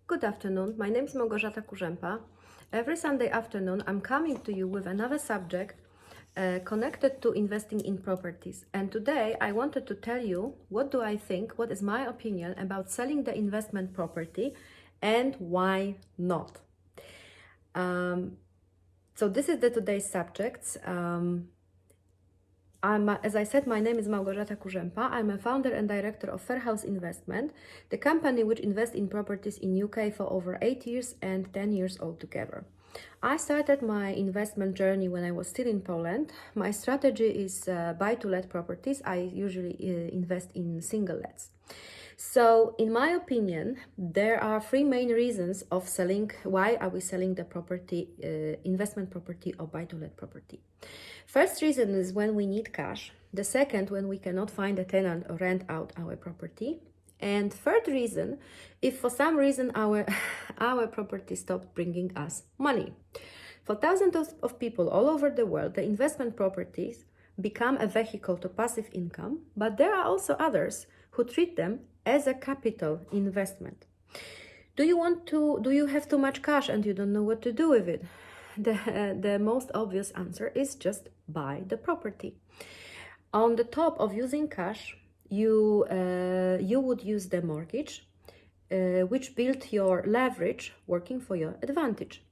Good afternoon. My name is Małgorzata Kurzępa. Every Sunday afternoon, I'm coming to you with another subject connected to investing in properties. And today, I wanted to tell you what do I think, what is my opinion about selling the investment property and why not. So this is the today's subjects. As I said, my name is Małgorzata Kurzępa. I'm a founder and director of Fair House Investment, the company which invests in properties in UK for over 8 years and 10 years altogether. I started my investment journey when I was still in Poland. My strategy is buy-to-let properties. I usually invest in single lets. So, in my opinion, there are three main reasons of selling. Why are we selling the property, investment property or buy-to-let property? First reason is when we need cash. The second, when we cannot find a tenant or rent out our property. And third reason, if for some reason our property stopped bringing us money. For thousands of people all over the world, the investment properties become a vehicle to passive income, but there are also others who treat them as a capital investment. Do you have too much cash and you don't know what to do with it? The most obvious answer is just buy the property. On the top of using cash, you would use the mortgage, which built your leverage working for your advantage.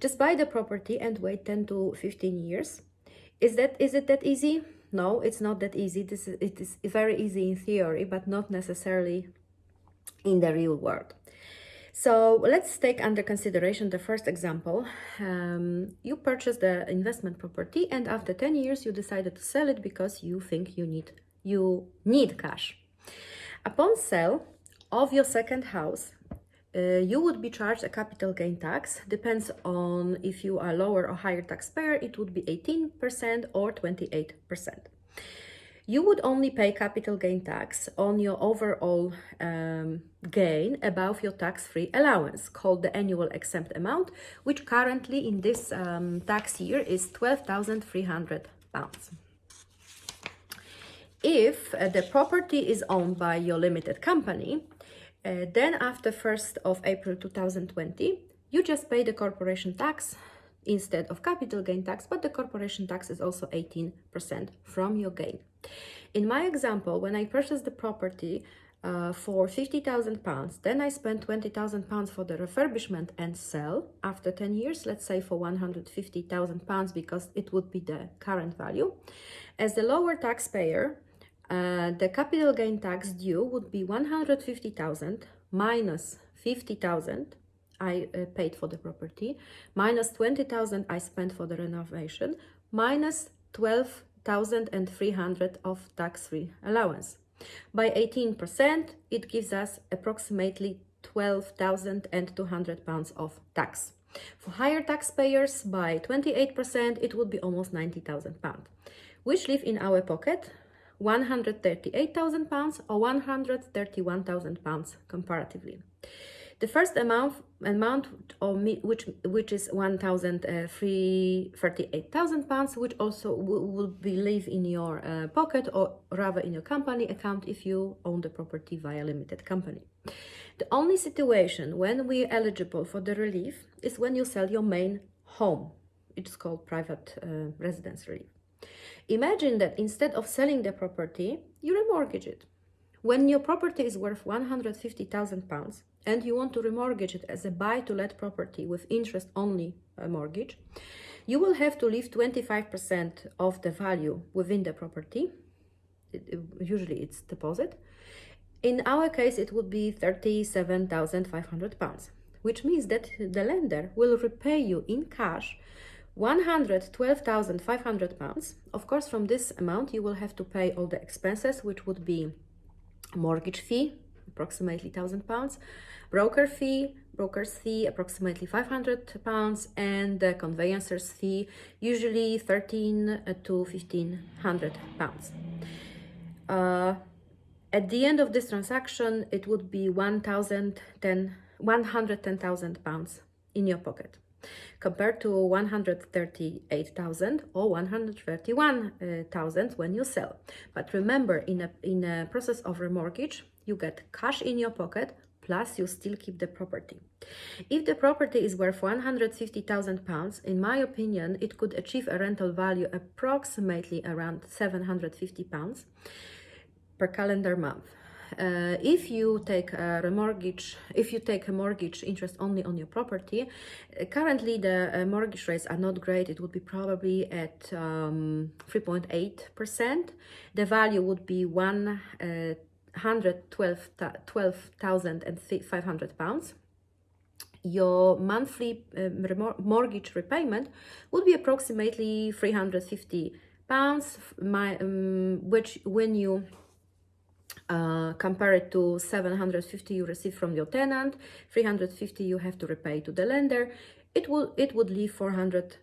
Just buy the property and wait 10 to 15 years. Is it that easy? No, it's not that easy. It is very easy in theory, but not necessarily in the real world. So let's take under consideration the first example. You purchased the investment property and after 10 years you decided to sell it because you think you need cash. Upon sale of your second house, you would be charged a capital gain tax. Depends on if you are lower or higher taxpayer, it would be 18% or 28%. You would only pay capital gain tax on your overall gain above your tax-free allowance, called the annual exempt amount, which currently in this tax year is £12,300. If the property is owned by your limited company, then after 1st of April 2020, you just pay the corporation tax instead of capital gain tax, but the corporation tax is also 18% from your gain. In my example, when I purchased the property for £50,000, then I spent £20,000 for the refurbishment and sell after 10 years, let's say for £150,000 because it would be the current value. As the lower taxpayer, the capital gain tax due would be 150,000 minus 50,000 I paid for the property, minus 20,000 I spent for the renovation, minus 12,300 of tax-free allowance. By 18%, it gives us approximately £12,200 of tax. For higher taxpayers, by 28%, it would be almost £90,000, which leave in our pocket £138,000 or £131,000 comparatively. The first amount which is £1,338,000, which also will be live in your pocket or rather in your company account if you own the property via limited company. The only situation when we are eligible for the relief is when you sell your main home. It's called private residence relief. Imagine that instead of selling the property, you remortgage it. When your property is worth £150,000 and you want to remortgage it as a buy-to-let property with interest-only mortgage, you will have to leave 25% of the value within the property. Usually it's deposit. In our case, it would be £37,500, which means that the lender will repay you in cash £112,500. Of course, from this amount, you will have to pay all the expenses, which would be mortgage fee, approximately £1,000, broker's fee, approximately £500, and the conveyancer's fee, usually £1,300 to £1,500. At the end of this transaction, it would be £110,000 in your pocket, compared to 138,000 or 131,000 when you sell. But remember, in a process of remortgage, you get cash in your pocket plus you still keep the property. If the property is worth £150,000, in my opinion, it could achieve a rental value approximately around £750 per calendar month. If you take a mortgage interest only on your property, currently the mortgage rates are not great. It would be probably at 3.8%. The value would be £112,500. Your monthly mortgage repayment would be approximately £350, which when you compare it to 750 you receive from your tenant, 350 you have to repay to the lender. It would leave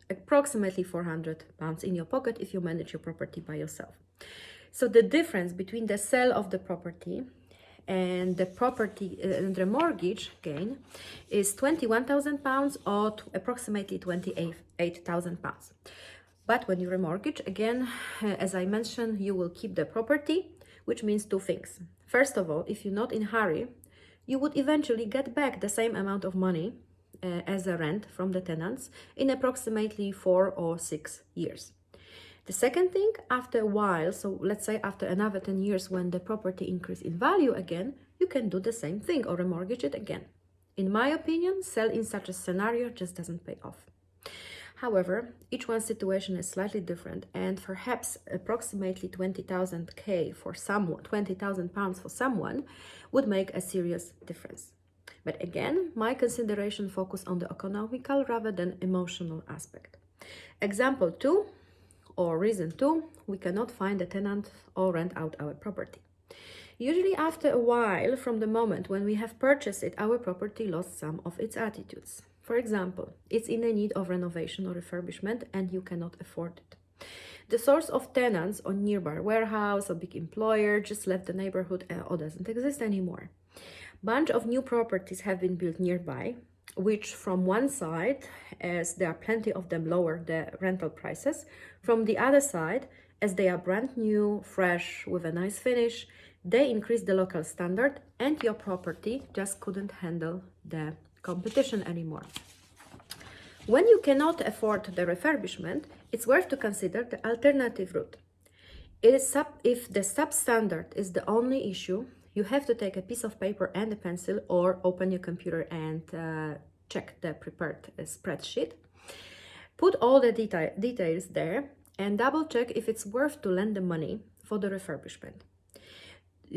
approximately £400 in your pocket if you manage your property by yourself. So the difference between the sale of the property and the property and the mortgage gain is £21,000 or approximately £28,000. But when you remortgage, again, as I mentioned, you will keep the property, which means two things. First of all, if you're not in a hurry, you would eventually get back the same amount of money as a rent from the tenants in approximately 4 or 6 years. The second thing, after a while, so let's say after another 10 years when the property increases in value again, you can do the same thing or remortgage it again. In my opinion, sell in such a scenario just doesn't pay off. However, each one's situation is slightly different, and perhaps approximately £20,000 for someone, £20,000 for someone would make a serious difference. But again, my consideration focus on the economical rather than emotional aspect. Example 2, or reason 2, we cannot find a tenant or rent out our property. Usually after a while from the moment when we have purchased it, our property lost some of its attitudes. For example, it's in a need of renovation or refurbishment and you cannot afford it. The source of tenants or nearby warehouse or big employer just left the neighborhood or doesn't exist anymore. Bunch of new properties have been built nearby, which from one side, as there are plenty of them, lower the rental prices. From the other side, as they are brand new, fresh, with a nice finish, they increase the local standard and your property just couldn't handle the competition anymore. When you cannot afford the refurbishment, it's worth to consider the alternative route. If the substandard is the only issue, you have to take a piece of paper and a pencil or open your computer and check the prepared spreadsheet. Put all the details there and double check if it's worth to lend the money for the refurbishment.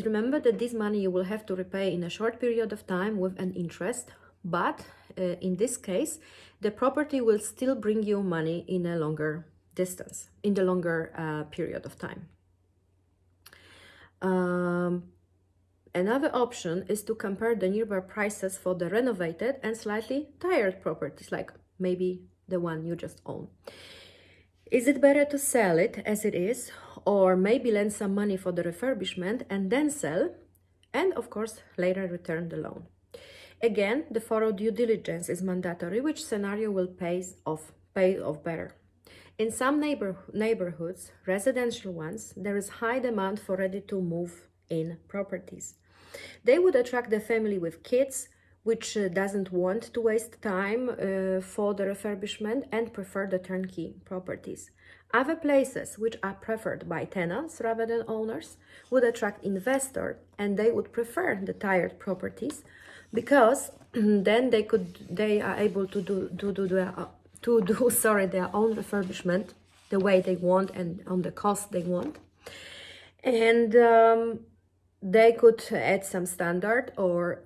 Remember that this money you will have to repay in a short period of time with an interest, but in this case, the property will still bring you money in a longer distance, in the longer period of time. Another option is to compare the nearby prices for the renovated and slightly tired properties, like maybe the one you just own. Is it better to sell it as it is, or maybe lend some money for the refurbishment and then sell, and of course later return the loan? Again, the thorough due diligence is mandatory, which scenario will pay off better. In some neighborhoods, residential ones, there is high demand for ready-to-move-in properties. They would attract the family with kids, which doesn't want to waste time for the refurbishment and prefer the turnkey properties. Other places, which are preferred by tenants rather than owners, would attract investors, and they would prefer the tired properties because then they are able to do their own refurbishment the way they want and on the cost they want, and they could add some standard or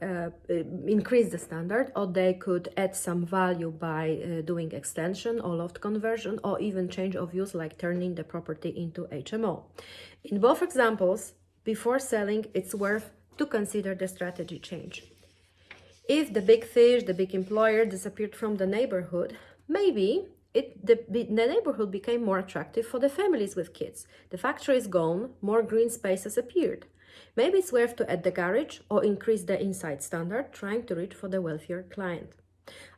increase the standard, or they could add some value by doing extension or loft conversion, or even change of use like turning the property into HMO. In both examples, before selling, it's worth to consider the strategy change. If the big fish, the big employer disappeared from the neighborhood, maybe the neighborhood became more attractive for the families with kids. The factory is gone, more green spaces appeared. Maybe it's worth to add the garage or increase the inside standard, trying to reach for the wealthier client.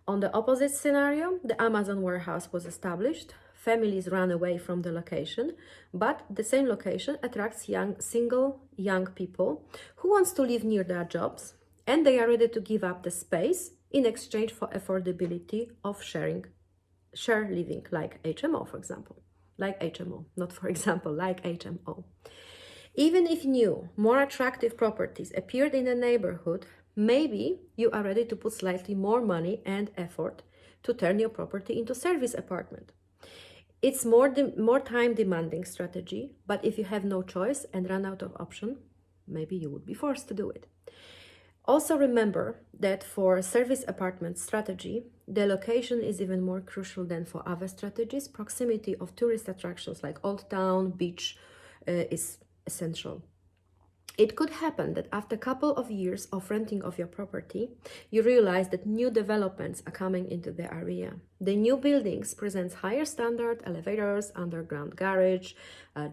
On the opposite scenario, the Amazon warehouse was established, families ran away from the location, but the same location attracts single young people who wants to live near their jobs and they are ready to give up the space in exchange for affordability of share living, like HMO, for example. Like HMO, not for example, like HMO. Even if new, more attractive properties appeared in the neighborhood, maybe you are ready to put slightly more money and effort to turn your property into service apartment. It's more time demanding strategy, but if you have no choice and run out of option, maybe you would be forced to do it. Also remember that for service apartment strategy, the location is even more crucial than for other strategies. Proximity of tourist attractions like Old Town, beach is essential. It could happen that after a couple of years of renting of your property, you realize that new developments are coming into the area. The new buildings present higher standard elevators, underground garage,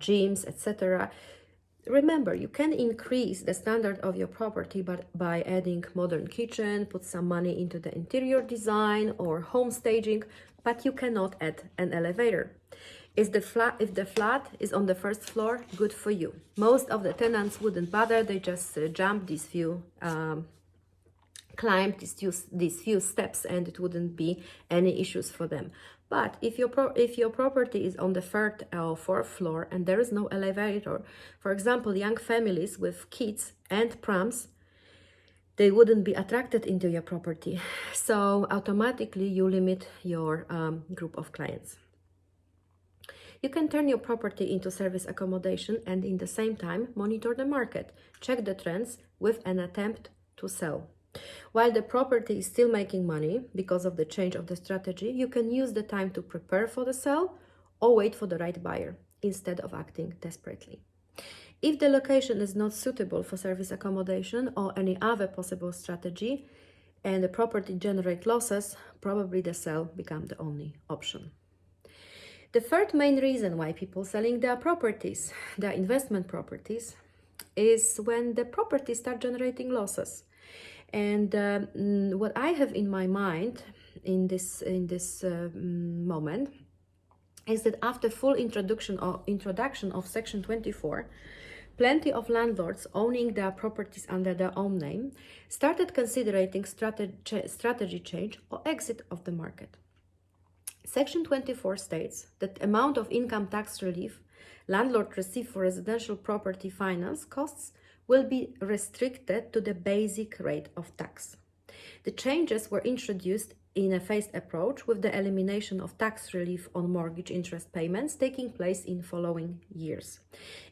gyms, etc. Remember, you can increase the standard of your property by adding modern kitchen, put some money into the interior design or home staging, but you cannot add an elevator. If the flat is on the first floor, good for you. Most of the tenants wouldn't bother, they just climb these few steps, and it wouldn't be any issues for them. But if your property is on the third or fourth floor and there is no elevator, for example, young families with kids and prams, they wouldn't be attracted into your property. So automatically you limit your group of clients. You can turn your property into service accommodation and in the same time monitor the market, check the trends with an attempt to sell. While the property is still making money because of the change of the strategy, you can use the time to prepare for the sale or wait for the right buyer instead of acting desperately. If the location is not suitable for service accommodation or any other possible strategy and the property generates losses, probably the sale becomes the only option. The third main reason why people selling their properties, their investment properties, is when the properties start generating losses. And what I have in my mind in this moment is that after full introduction of Section 24, plenty of landlords owning their properties under their own name started considering strategy change or exit of the market. Section 24 states that amount of income tax relief landlords receive for residential property finance costs will be restricted to the basic rate of tax. The changes were introduced in a phased approach with the elimination of tax relief on mortgage interest payments taking place in following years.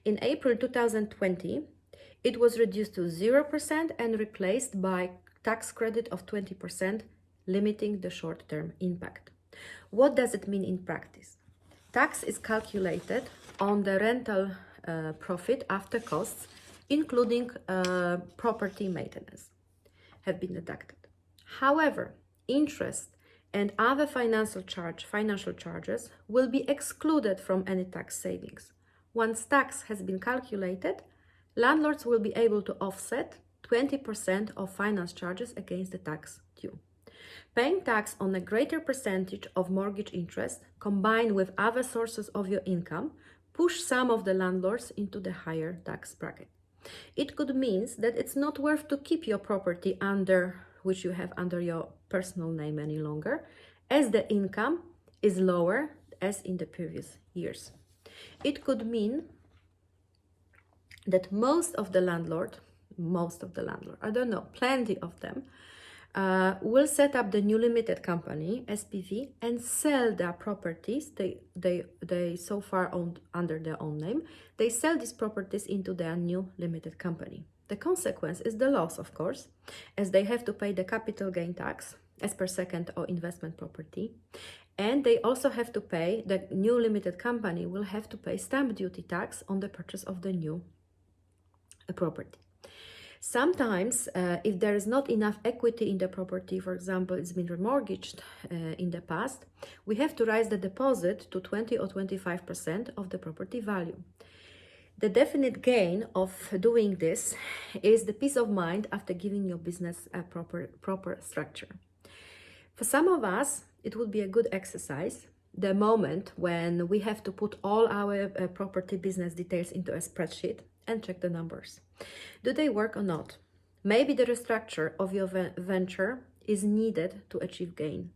In April 2020, it was reduced to 0% and replaced by tax credit of 20%, limiting the short-term impact. What does it mean in practice? Tax is calculated on the rental profit after costs, including property maintenance, have been deducted. However, interest and other financial charges will be excluded from any tax savings. Once tax has been calculated, landlords will be able to offset 20% of finance charges against the tax due. Paying tax on a greater percentage of mortgage interest, combined with other sources of your income, push some of the landlords into the higher tax bracket. It could mean that it's not worth to keep your property which you have under your personal name any longer, as the income is lower as in the previous years. It could mean that most of the landlord, I don't know, plenty of them, will set up the new limited company, SPV, and sell their properties they so far owned under their own name. They sell these properties into their new limited company. The consequence is the loss, of course, as they have to pay the capital gain tax as per second or investment property. And they also have to pay, the new limited company will have to pay stamp duty tax on the purchase of the new property. Sometimes, if there is not enough equity in the property, for example, it's been remortgaged in the past, we have to raise the deposit to 20 or 25% of the property value. The definite gain of doing this is the peace of mind after giving your business a proper structure. For some of us, it would be a good exercise, the moment when we have to put all our property business details into a spreadsheet and check the numbers. Do they work or not? Maybe the restructure of your venture is needed to achieve gain.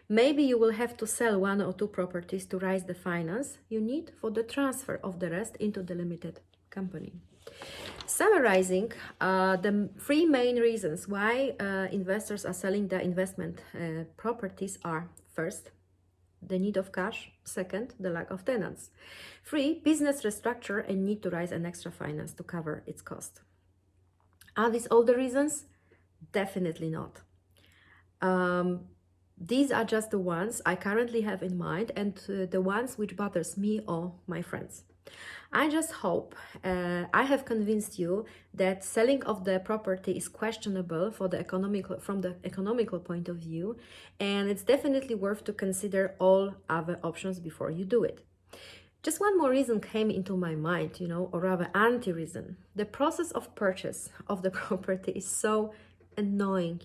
Maybe you will have to sell 1 or 2 properties to raise the finance you need for the transfer of the rest into the limited company. Summarizing, the 3 main reasons why investors are selling their investment properties are: first, the need of cash; second, the lack of tenants; 3, business restructure and need to raise an extra finance to cover its cost. Are these all the reasons? Definitely not. These are just the ones I currently have in mind and the ones which bothers me or my friends. I just hope I have convinced you that selling of the property is questionable from the economical point of view, and it's definitely worth to consider all other options before you do it. Just one more reason came into my mind, or rather anti-reason. The process of purchase of the property is so annoying,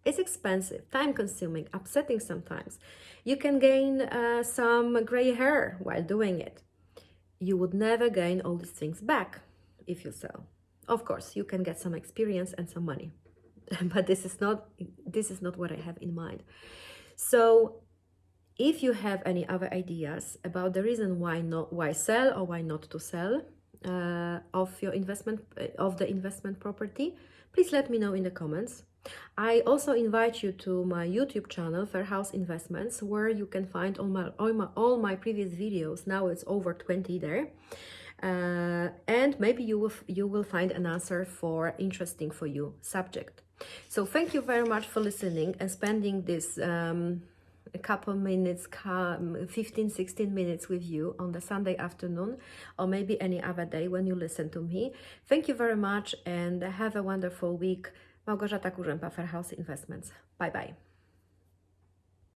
It's expensive, time-consuming, upsetting sometimes. You can gain some gray hair while doing it. You would never gain all these things back if you sell. Of course, you can get some experience and some money, but this is not what I have in mind. So, if you have any other ideas about the reason why sell or why not to sell of the investment property, please let me know in the comments. I also invite you to my YouTube channel, Fair House Investments, where you can find all my previous videos. Now it's over 20 there. And maybe you will find an answer for interesting for you subject. So thank you very much for listening and spending this a couple minutes, 15-16 minutes with you on the Sunday afternoon, or maybe any other day when you listen to me. Thank you very much and have a wonderful week. Małgorzata Kurzępa, Fair House Investments. Bye bye.